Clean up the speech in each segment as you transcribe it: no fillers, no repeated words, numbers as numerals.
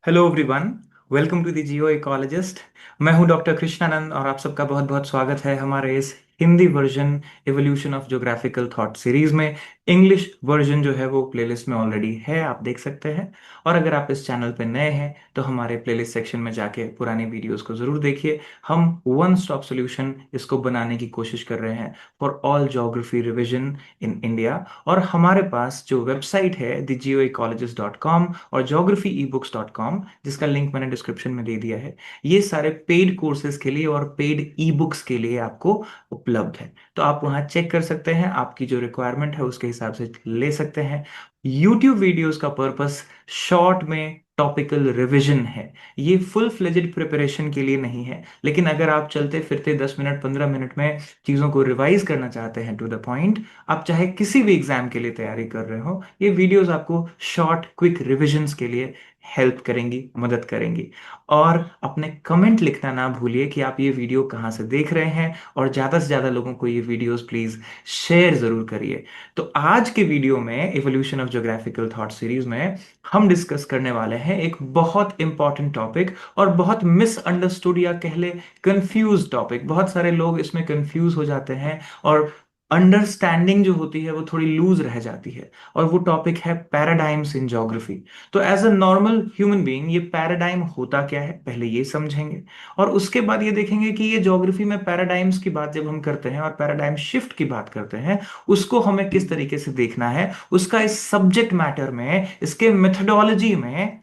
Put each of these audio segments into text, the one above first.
Hello everyone. Welcome to the geo ecologist. मैं हूं doctor Krishnanand और आप सबका बहुत बहुत स्वागत है हमारे इस Hindi version evolution of geographical thought series में। इंग्लिश वर्जन जो है वो प्लेलिस्ट में ऑलरेडी है, आप देख सकते हैं। और अगर आप इस चैनल पे नए हैं तो हमारे प्लेलिस्ट सेक्शन में जाके पुरानी वीडियोस को ज़रूर देखिए। हम वन स्टॉप सॉल्यूशन इसको बनाने की कोशिश कर रहे हैं for all geography revision in India. और हमारे पास जो वेबसाइट है thegeoecologist.com और geographyebooks.com, जिसका लिंक मैंने डिस्क्रिप्शन में दे दिया है, ये सारे पेड कोर्सेज के लिए और पेड ई बुक्स के लिए आपको उपलब्ध है। तो आप वहां चेक कर सकते हैं, आपकी जो रिक्वायरमेंट है उसके हिसाब से ले सकते हैं। यूट्यूब वीडियोस का पर्पस शॉर्ट में टॉपिकल रिवीजन है, ये फुल फ्लेजेड प्रिपरेशन के लिए नहीं है। लेकिन अगर आप चलते फिरते 10 मिनट 15 मिनट में चीज़ों को रिवाइज करना चाहते हैं टू द पॉइंट, आप चाहे किसी भी एग्जाम के लिए तैयारी कर रहे हो, ये वीडियोस आपको शॉर्ट क्विक रिविजन्स के लिए हेल्प करेंगी, मदद करेंगी। और अपने कमेंट लिखना ना भूलिए कि आप ये वीडियो कहाँ से देख रहे हैं, और ज़्यादा से ज़्यादा लोगों को ये वीडियोस प्लीज़ शेयर ज़रूर करिए। तो आज के वीडियो में evolution of geographical thought series में हम डिस्कस करने वाले हैं एक बहुत इंपॉर्टेंट टॉपिक और बहुत मिसअंडरस्टूड या कह ले कंफ्यूज टॉपिक। बहुत सारे लोग इसमें कंफ्यूज हो जाते हैं और अंडरस्टैंडिंग जो होती है वो थोड़ी लूज रह जाती है। और वो टॉपिक है पैराडाइम्स इन ज्योग्राफी। तो as a normal human being ये पैराडाइम होता क्या है पहले ये समझेंगे, और उसके बाद ये देखेंगे कि ये ज्योग्राफी में पैराडाइम्स की बात जब हम करते हैं और पैराडाइम शिफ्ट की बात करते हैं, उसको हमें किस तरीके से देखना है, उसका इस सब्जेक्ट मैटर में, इसके मेथोडोलॉजी में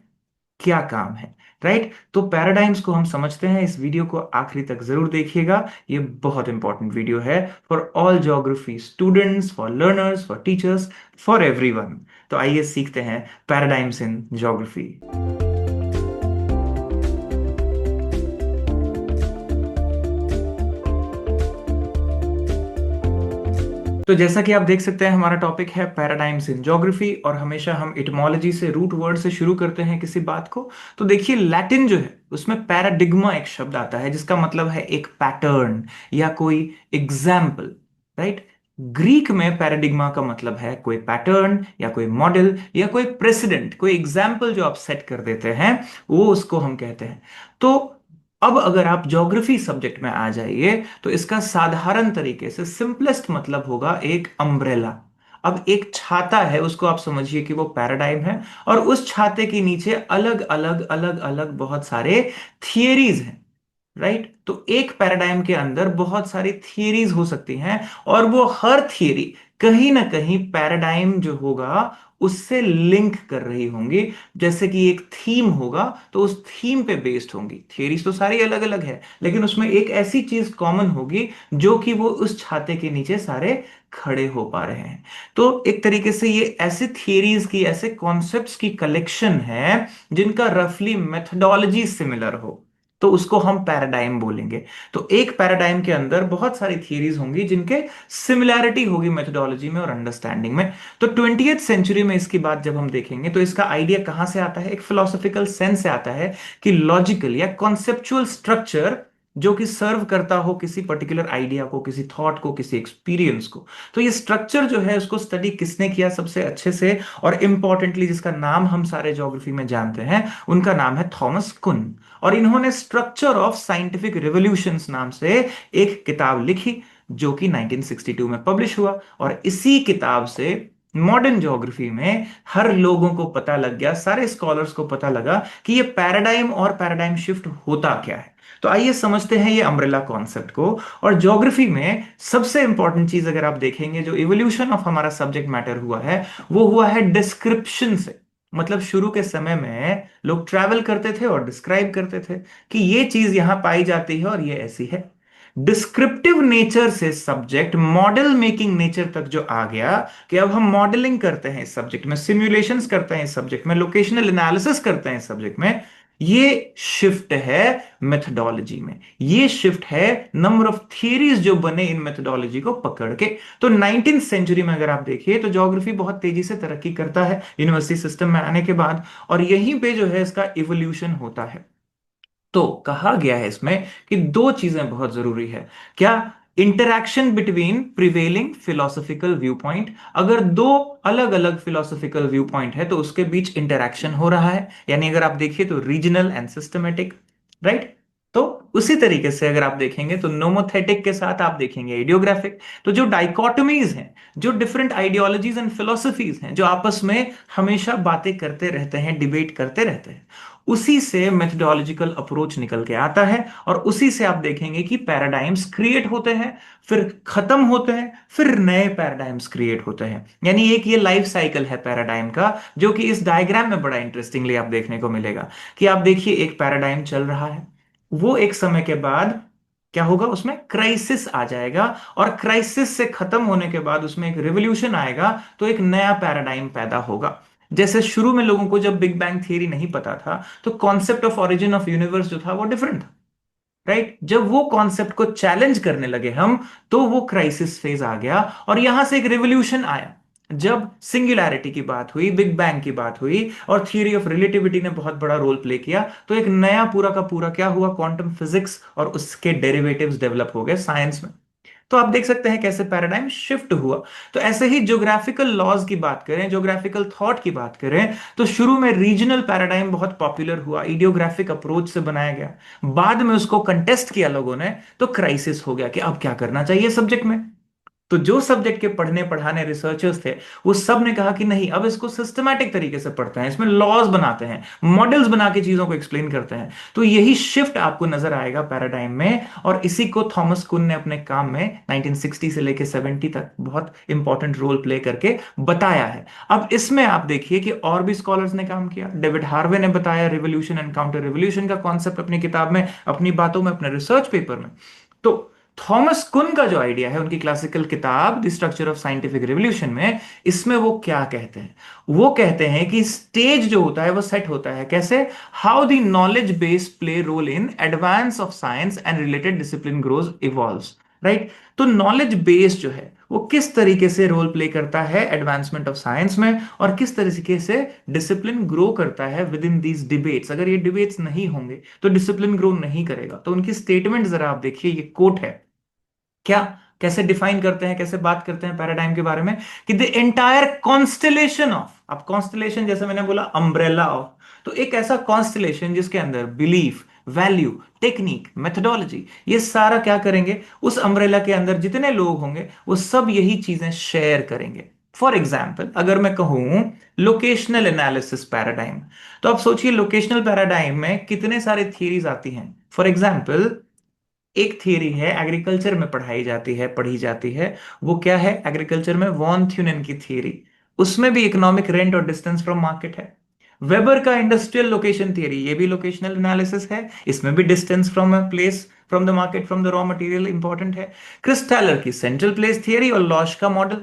क्या काम है। राइट, तो पैराडाइम्स को हम समझते हैं। इस वीडियो को आखिरी तक जरूर देखिएगा, ये बहुत इंपॉर्टेंट वीडियो है for all geography students, for learners, for teachers, for everyone. तो आइए सीखते हैं पैराडाइम्स इन ज्योग्राफी। तो जैसा कि आप देख सकते हैं हमारा टॉपिक है पैराडाइम्स इन ज्योग्राफी, और हमेशा हम इटमोलॉजी से, रूट वर्ड से शुरू करते हैं किसी बात को। तो देखिए लैटिन जो है उसमें पैराडिग्मा एक शब्द आता है जिसका मतलब है एक पैटर्न या कोई एग्जाम्पल। राइट, ग्रीक में पैराडिग्मा का मतलब है कोई पैटर्न या कोई मॉडल या कोई प्रेसिडेंट, कोई एग्जाम्पल जो आप सेट कर देते हैं, वो उसको हम कहते हैं। तो अब अगर आप ज्योग्राफी सब्जेक्ट में आ जाइए तो इसका साधारण तरीके से सिंपलेस्ट मतलब होगा एक अम्ब्रेला। अब एक छाता है, उसको आप समझिए कि वो पैराडाइम है, और उस छाते के नीचे अलग अलग बहुत सारे थियरीज हैं। राइट, तो एक पैराडाइम के अंदर बहुत सारी थियरीज हो सकती हैं, और वो हर थियरी कहीं ना कहीं पैराडाइम जो होगा उससे लिंक कर रही होंगी। जैसे कि एक थीम होगा तो उस थीम पे बेस्ड होंगी। थियरीज तो सारी अलग अलग है, लेकिन उसमें एक ऐसी चीज कॉमन होगी जो कि वो उस छाते के नीचे सारे खड़े हो पा रहे हैं। तो एक तरीके से ये ऐसे थियरीज की, ऐसे कॉन्सेप्ट्स की कलेक्शन है जिनका रफली मेथडोलॉजी सिमिलर हो, तो उसको हम पैराडाइम बोलेंगे। तो एक पैराडाइम के अंदर बहुत सारी थियरीज होंगी जिनके सिमिलैरिटी होगी मेथोडोलॉजी में और अंडरस्टैंडिंग में। तो 20th सेंचुरी में इसकी बात जब हम देखेंगे तो इसका आइडिया कहां से आता है, एक फिलोसॉफिकल सेंस से आता है कि लॉजिकल या कॉन्सेप्चुअल स्ट्रक्चर जो कि सर्व करता हो किसी पर्टिकुलर आइडिया को, किसी थॉट को, किसी एक्सपीरियंस को। तो ये स्ट्रक्चर जो है उसको स्टडी किसने किया सबसे अच्छे से, और इंपॉर्टेंटली जिसका नाम हम सारे ज्योग्राफी में जानते हैं, उनका नाम है थॉमस कुन। और इन्होंने स्ट्रक्चर ऑफ साइंटिफिक रिवोल्यूशंस नाम से एक किताब लिखी जो कि 1962 में पब्लिश हुआ। और इसी किताब से मॉडर्न ज्योग्राफी में हर लोगों को पता लग गया, सारे स्कॉलर्स को पता लगा कि ये पैराडाइम और पैराडाइम शिफ्ट होता क्या है। तो आइए समझते हैं ये अम्ब्रेला कॉन्सेप्ट को। और ज्योग्राफी में सबसे इंपॉर्टेंट चीज अगर आप देखेंगे, जो इवोल्यूशन ऑफ हमारा सब्जेक्ट मैटर हुआ है, वो हुआ है डिस्क्रिप्शन से। मतलब शुरू के समय में लोग ट्रैवल करते थे और डिस्क्राइब करते थे कि ये चीज यहां पाई जाती है और ये ऐसी है। डिस्क्रिप्टिव नेचर से सब्जेक्ट मॉडल मेकिंग नेचर तक जो आ गया कि अब हम मॉडलिंग करते हैं इस सब्जेक्ट में, सिमुलेशंस करते हैं इस सब्जेक्ट में, लोकेशनल एनालिसिस करते हैं इस सब्जेक्ट में। ये शिफ्ट है मेथडोलॉजी में, ये शिफ्ट है नंबर ऑफ थियरीज जो बने इन मेथडोलॉजी को पकड़ के। तो 19th सेंचुरी में अगर आप देखिए तो ज्योग्राफी बहुत तेजी से तरक्की करता है यूनिवर्सिटी सिस्टम में आने के बाद, और यहीं पे जो है इसका इवोल्यूशन होता है। तो कहा गया है इसमें कि दो चीजें बहुत जरूरी है। क्या? Interaction between prevailing philosophical view point. अगर दो अलग अलग फिलोसॉफिकल व्यू पॉइंट है तो उसके बीच इंटरैक्शन हो रहा है, यानी अगर आप देखिए तो रीजनल एंड सिस्टमेटिक, राइट। तो उसी तरीके से अगर आप देखेंगे तो नोमोथेटिक के साथ आप देखेंगे आइडियोग्राफिक। तो जो डाइकोटोमीज हैं, जो डिफरेंट आइडियोलॉजीज एंड फिलोसफीज हैं, जो आपस में हमेशा बातें करते रहते हैं, डिबेट करते रहते हैं, उसी से मेथडोलॉजिकल अप्रोच निकल के आता है। और उसी से आप देखेंगे कि पैराडाइम्स क्रिएट होते हैं, फिर खत्म होते हैं, फिर नए पैराडाइम्स क्रिएट होते हैं। यानी एक ये लाइफ साइकिल है पैराडाइम का, जो कि इस डायग्राम में बड़ा इंटरेस्टिंगली आप देखने को मिलेगा। कि आप देखिए एक पैराडाइम चल रहा है, वो एक समय के बाद क्या होगा, उसमें क्राइसिस आ जाएगा, और क्राइसिस से खत्म होने के बाद उसमें एक रिवोल्यूशन आएगा, तो एक नया पैराडाइम पैदा होगा। जैसे शुरू में लोगों को जब बिग बैंग थियरी नहीं पता था, तो concept of origin of universe जो था वो डिफरेंट था, राइट। जब वो कॉन्सेप्ट को चैलेंज करने लगे हम, तो वो क्राइसिस फेज आ गया, और यहां से एक रिवोल्यूशन आया। जब सिंगुलैरिटी की बात हुई, बिग बैंग की बात हुई, और थियरी ऑफ रिलेटिविटी ने बहुत बड़ा रोल प्ले किया, तो एक नया पूरा का पूरा क्या हुआ, क्वांटम फिजिक्स और उसके डेरिवेटिव्स डेवलप हो गए साइंस में। तो आप देख सकते हैं कैसे पैराडाइम शिफ्ट हुआ। तो ऐसे ही ज्योग्राफिकल लॉज की बात करें, ज्योग्राफिकल थॉट की बात करें, तो शुरू में रीजनल पैराडाइम बहुत पॉपुलर हुआ, आइडियोग्राफिक अप्रोच से बनाया गया। बाद में उसको कंटेस्ट किया लोगों ने, तो क्राइसिस हो गया कि अब क्या करना चाहिए सब्जेक्ट में। तो जो सब्जेक्ट के पढ़ने पढ़ाने रिसर्चर्स थे, वो सब ने कहा कि नहीं, अब इसको सिस्टमैटिक तरीके से पढ़ते हैं, इसमें लॉज बनाते हैं, मॉडल्स बना के चीजों को एक्सप्लेन करते हैं। तो यही शिफ्ट आपको नजर आएगा पैराडाइम में, और इसी को थॉमस कुन ने अपने काम में 1960 से लेकर 70 तक बहुत इंपॉर्टेंट रोल प्ले करके बताया है। अब इसमें आप देखिए कि और भी स्कॉलर्स ने काम किया। डेविड हार्वे ने बताया रिवोल्यूशन एंड काउंटर रिवोल्यूशन का कॉन्सेप्ट अपनी किताब में, अपनी बातों में, अपने रिसर्च पेपर में। तो थॉमस कुन का जो आइडिया है, उनकी क्लासिकल किताब the structure of scientific revolution में, इसमें वो क्या कहते हैं, वो कहते हैं कि स्टेज जो होता है वो सेट होता है कैसे, how the knowledge base play role in advance of science and related discipline grows evolves, right. तो नॉलेज बेस जो है वो किस तरीके से रोल प्ले करता है एडवांसमेंट ऑफ साइंस में, और किस तरीके से डिसिप्लिन ग्रो करता है विद इन दीज डिबेट्स। अगर ये डिबेट्स नहीं होंगे तो डिसिप्लिन ग्रो नहीं करेगा। तो उनकी स्टेटमेंट जरा आप देखिए, ये कोट है क्या, कैसे डिफाइन करते हैं, कैसे बात करते हैं पैराडाइम के बारे में, कि द एंटायर कॉन्स्टलेशन ऑफ, अब कॉन्स्टलेशन जैसे मैंने बोला अम्ब्रेला ऑफ, तो एक ऐसा कॉन्स्टलेशन जिसके अंदर बिलीफ, वैल्यू, टेक्निक, मेथडोलॉजी, ये सारा क्या करेंगे, उस अम्ब्रेला के अंदर जितने लोग होंगे वो सब यही चीजें शेयर करेंगे। फॉर एग्जाम्पल अगर मैं कहूं लोकेशनल एनालिसिस पैराडाइम, तो आप सोचिए लोकेशनल पैराडाइम में कितने सारे थियरीज आती हैं। फॉर एग्जाम्पल एक थियरी है, एग्रीकल्चर में पढ़ाई जाती है, पढ़ी जाती है, वो क्या है, एग्रीकल्चर में वॉन थ्यूनेन की थियरी। उसमें भी इकोनॉमिक रेंट और डिस्टेंस फ्रॉम मार्केट है। वेबर का इंडस्ट्रियल लोकेशन थियरी, ये भी लोकेशनल एनालिसिस है, इसमें भी distance from a place, from the market, from the raw material important है। क्रिस्टैलर की सेंट्रल प्लेस थियरी और लॉश का मॉडल,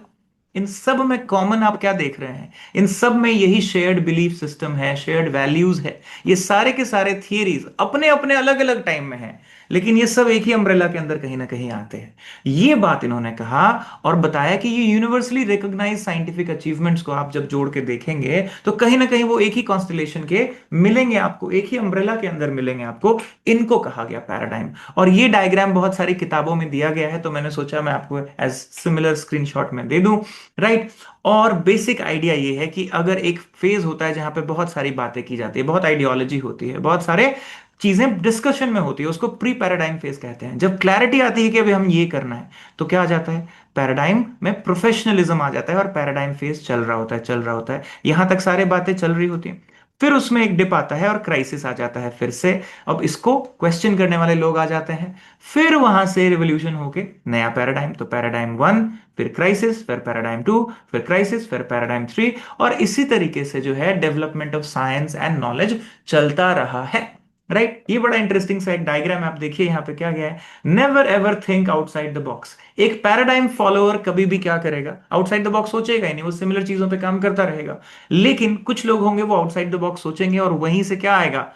इन सब में कॉमन आप क्या देख रहे हैं, इन सब में यही शेयर्ड बिलीफ सिस्टम है, शेयर्ड वैल्यूज है। ये सारे के सारे थियरीज अपने अपने अलग अलग टाइम में हैं, लेकिन ये सब एक ही अम्ब्रेला के अंदर कहीं ना कहीं आते हैं। ये बात इन्होंने कहा, और बताया कि ये यूनिवर्सली रिकॉग्नाइज साइंटिफिक अचीवमेंट्स को आप जब जोड़ के देखेंगे तो कहीं ना कहीं वो एक ही कॉन्स्टलेशन के मिलेंगे आपको, एक ही अम्ब्रेला के अंदर मिलेंगे आपको। इनको कहा गया पैराडाइम। और ये डायग्राम बहुत सारी किताबों में दिया गया है, तो मैंने सोचा मैं आपको एज सिमिलर स्क्रीनशॉट में दे दूं, राइट। और बेसिक आइडिया ये है कि अगर एक फेज होता है जहां पे बहुत सारी बातें की जाती है, बहुत आइडियोलॉजी होती है, बहुत सारे चीजें डिस्कशन में होती है, उसको प्री पैराडाइम फेज कहते हैं। जब क्लैरिटी आती है कि अभी हम ये करना है, तो क्या आ जाता है, पैराडाइम में प्रोफेशनलिज्म आ जाता है, और पैराडाइम फेज चल रहा होता है, चल रहा होता है, यहां तक सारी बातें चल रही होती हैं। फिर उसमें एक डिप आता है और क्राइसिस आ जाता है फिर से। अब इसको क्वेश्चन करने वाले लोग आ जाते हैं, फिर वहां से रिवोल्यूशन होके नया पैराडाइम, तो पैराडाइम वन, फिर क्राइसिस, फिर पैराडाइम टू, फिर क्राइसिस, फिर पैराडाइम थ्री, और इसी तरीके से जो है development of science and knowledge चलता रहा है, राइट। ये बड़ा इंटरेस्टिंग सा एक डायग्राम आप देखिए, यहां पे क्या गया है, never ever think outside the box. एक पैराडाइम फॉलोअर कभी भी क्या करेगा, आउटसाइड द बॉक्स सोचेगा ही नहीं, वो सिमिलर चीजों पे काम करता रहेगा। लेकिन कुछ लोग होंगे वो आउटसाइड द बॉक्स सोचेंगे, और वहीं से क्या आएगा,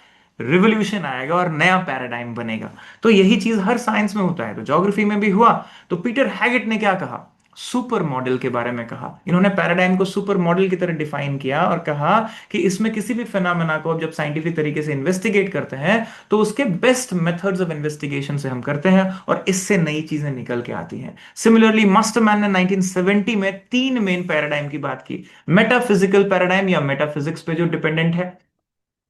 रिवोल्यूशन आएगा और नया पैराडाइम बनेगा। तो यही चीज हर साइंस में होता है, तो ज्योग्राफी में भी हुआ। तो पीटर हैगेट ने क्या कहा, सुपर मॉडल के बारे में कहा। इन्होंने पैराडाइम को सुपर मॉडल की तरह डिफाइन किया और कहा कि इसमें किसी भी फिनोमेना को अब जब साइंटिफिक तरीके से इन्वेस्टिगेट करते हैं तो उसके बेस्ट मेथड्स ऑफ इन्वेस्टिगेशन से हम करते हैं और इससे नई चीजें निकल के आती हैं। सिमिलरली मास्टरमैन ने 1970 में तीन मेन पैराडाइम की बात की। मेटाफिजिकल पैराडाइम या मेटाफिजिक्स पे जो डिपेंडेंट है,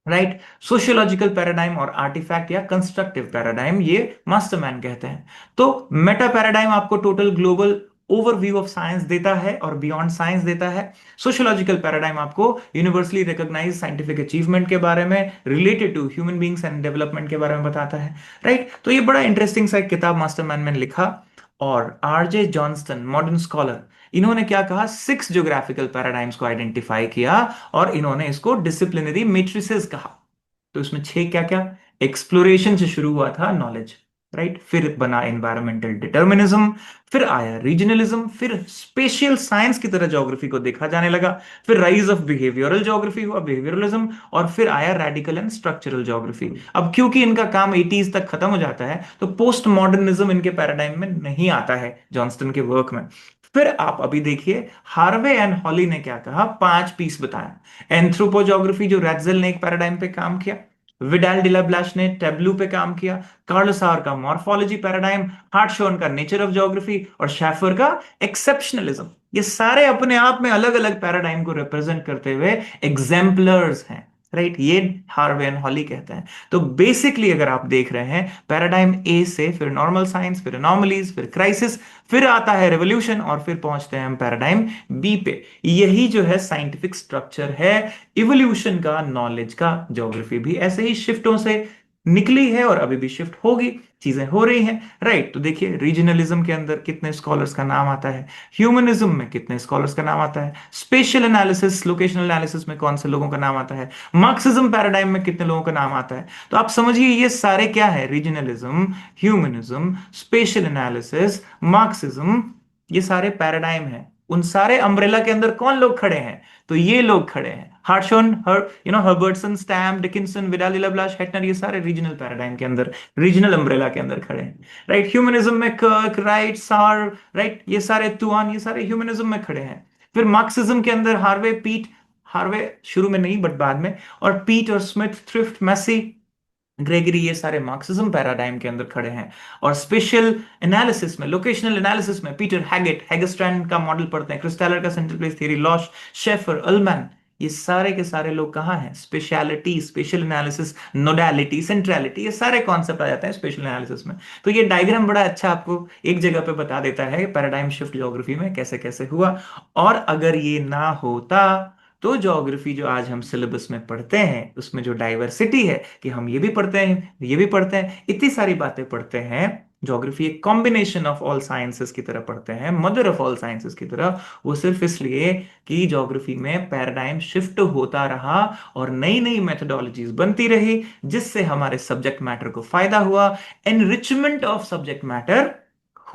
राइट, सोशियोलॉजिकल पैराडाइम और आर्टिफैक्ट या कंस्ट्रक्टिव पैराडाइम, ये मास्टरमैन कहते हैं। तो मेटा पैराडाइम आपको total global overview of science देता है और बियॉन्ड साइंस देता है। सोशियोलॉजिकल पैराडाइम आपको यूनिवर्सली रिकॉग्नाइज साइंटिफिक अचीवमेंट के बारे में, related to human beings and development के बारे में बताता है, राइट। तो ये बड़ा इंटरेस्टिंग सा एक किताब मास्टरमैन में लिखा। और आरजे जॉनस्टन, मॉडर्न स्कॉलर, इन्होंने क्या कहा, 6 ज्योग्राफिकल पैराडाइम्स को आइडेंटिफाई किया और इन्होंने इसको डिसिप्लिनरी मैट्रिसेस कहा। तो इसमें 6 क्या क्या, एक्सप्लोरेशन से शुरू हुआ था नॉलेज, राइट, फिर बना एनवायरमेंटल डिटर्मिनिज्म, फिर आया रीजनलिज्म, फिर स्पेशियल साइंस की तरह ज्योग्राफी को देखा जाने लगा, फिर राइज ऑफ बिहेवियरल ज्योग्राफी हुआ, बिहेवियरलिज्म, और फिर आया रेडिकल एंड स्ट्रक्चरल ज्योग्राफी। अब क्योंकि इनका काम 80s तक खत्म हो जाता है तो पोस्ट मॉडर्निज्म इनके पैराडाइम में नहीं आता है जॉनस्टन के वर्क में। फिर आप अभी देखिए हार्वे एंड हॉली ने क्या कहा, 5 पीस बताया। एंथ्रोपोजोग्राफी जो रैटजेल ने एक पैराडाइम पे काम किया, विडाल डिला ब्लाश ने टेब्लू पे काम किया, कार्ल सार का मॉर्फोलॉजी पैराडाइम, हार्टशॉन का नेचर ऑफ ज्योग्राफी और शेफर का एक्सेप्शनलिज्म, ये सारे अपने आप में अलग अलग पैराडाइम को रिप्रेजेंट करते हुए एग्जाम्पलर्स हैं, राइट। ये हार्वे एंड हॉली कहते हैं। तो बेसिकली अगर आप देख रहे हैं, पैराडाइम ए से फिर नॉर्मल साइंस, फिर अनोमलीज, फिर क्राइसिस, फिर आता है रेवोल्यूशन और फिर पहुंचते हैं हम पैराडाइम बी पे। यही जो है साइंटिफिक स्ट्रक्चर है इवोल्यूशन का, नॉलेज का। ज्योग्राफी भी ऐसे ही शिफ्टों से निकली है और अभी भी शिफ्ट होगी, चीजें हो रही हैं, राइट। तो देखिए रीजनलिज्म के अंदर कितने स्कॉलर्स का नाम आता है, ह्यूमनिज्म में कितने स्कॉलर्स का नाम आता है, स्पेशल एनालिसिस, लोकेशनल एनालिसिस में कौन से लोगों का नाम आता है, मार्क्सिज्म पैराडाइम में कितने लोगों का नाम आता है। तो आप समझिए ये सारे क्या है, regionalism, humanism, special analysis, Marxism, ये सारे पैराडाइम हैं। उन सारे अम्ब्रेला के अंदर कौन लोग खड़े हैं, तो ये लोग खड़े हैं, हार्शोन, Herbertson, STEM, Dickinson, Widal blush, हेटनर, ये सारे रीजनल पैराडाइम के अंदर, रीजनल अम्ब्रेला के अंदर खड़े हैं, राइट। ह्यूमनिज्म में कर्क, राइट, सार, राइट, ये सारे तुआन, ये सारे ह्यूमनिज्म में खड़े हैं। फिर मार्क्सिज्म के अंदर हार्वे, पीट, हार्वे शुरू में नहीं बट बाद में, और पीट और स्मिथ, थ्रिफ्ट, मैसी, ग्रेगरी, ये सारे मार्क्सिज्म पैराडाइम के अंदर खड़े हैं। और स्पेशल एनालिसिस में, लोकेशनल एनालिसिस में पीटर हैगेट, हैगस्ट्रैंड का मॉडल पढ़ते हैं, क्रिस्टलर का सेंट्रल प्लेस थ्योरी, लॉश, शेफर, अल्मैन, ये सारे के सारे लोग कहाँ हैं, स्पेशलिटी, स्पेशल एनालिसिस, नोडालिटी, सेंट्रलिटी, ये सारे कॉन्सेप्ट आ जाते हैं स्पेशल एनालिसिस में। तो ये डायग्राम बड़ा अच्छा आपको एक जगह पे बता देता है पैराडाइम शिफ्ट ज्योग्राफी में कैसे कैसे हुआ। और अगर ये ना होता तो ज्योग्राफी जो आज हम सिलेबस में पढ़ते हैं उसमें जो डाइवर्सिटी है कि हम ये भी पढ़ते हैं, ये भी पढ़ते हैं, इतनी सारी बातें पढ़ते हैं, ज्योग्राफी एक कॉम्बिनेशन ऑफ ऑल साइंसेस की तरह पढ़ते हैं, मदर ऑफ ऑल साइंसेस की तरह, वो सिर्फ इसलिए कि ज्योग्राफी में पैराडाइम शिफ्ट होता रहा और नई नई मेथडोलॉजीज बनती रही, जिससे हमारे सब्जेक्ट मैटर को फायदा हुआ, एनरिचमेंट ऑफ सब्जेक्ट मैटर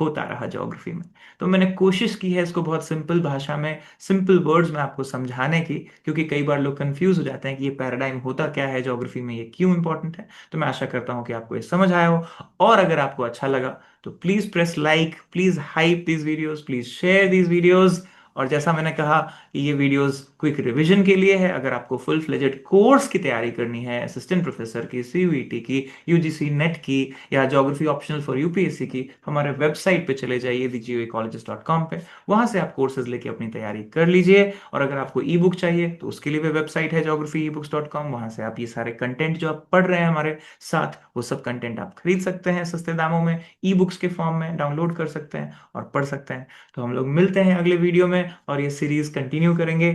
होता रहा ज्योग्राफी में। तो मैंने कोशिश की है इसको बहुत सिंपल भाषा में, सिंपल वर्ड्स में आपको समझाने की, क्योंकि कई बार लोग कंफ्यूज हो जाते हैं कि ये पैराडाइम होता क्या है ज्योग्राफी में, ये क्यों इंपॉर्टेंट है। तो मैं आशा करता हूं कि आपको ये समझ आया हो। और अगर आपको अच्छा लगा तो please press like, please hype these videos, please share these videos. और जैसा मैंने कहा कि ये वीडियोस क्विक रिवीजन के लिए है। अगर आपको फुल फ्लेजेड कोर्स की तैयारी करनी है, असिस्टेंट प्रोफेसर की, सीयूईटी की, यूजीसी नेट की, या ज्योग्राफी ऑप्शनल फॉर यूपीएससी की, हमारे वेबसाइट पे चले जाइए thegeoecologist.com पे, वहां से आप कोर्सेज लेके अपनी तैयारी कर लीजिए। और अगर आपको ई बुक चाहिए तो उसके लिए भी वेबसाइट है geographyebooks.com, वहां से आप ये सारे कंटेंट जो आप पढ़ रहे हैं हमारे साथ, वो सब कंटेंट आप खरीद सकते हैं सस्ते दामों में, ई बुक्स के फॉर्म में डाउनलोड कर सकते हैं और पढ़ सकते हैं। तो हम लोग मिलते हैं अगले वीडियो में और ये सीरीज कंटिन्यू करेंगे।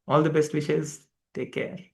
All the best wishes, take care.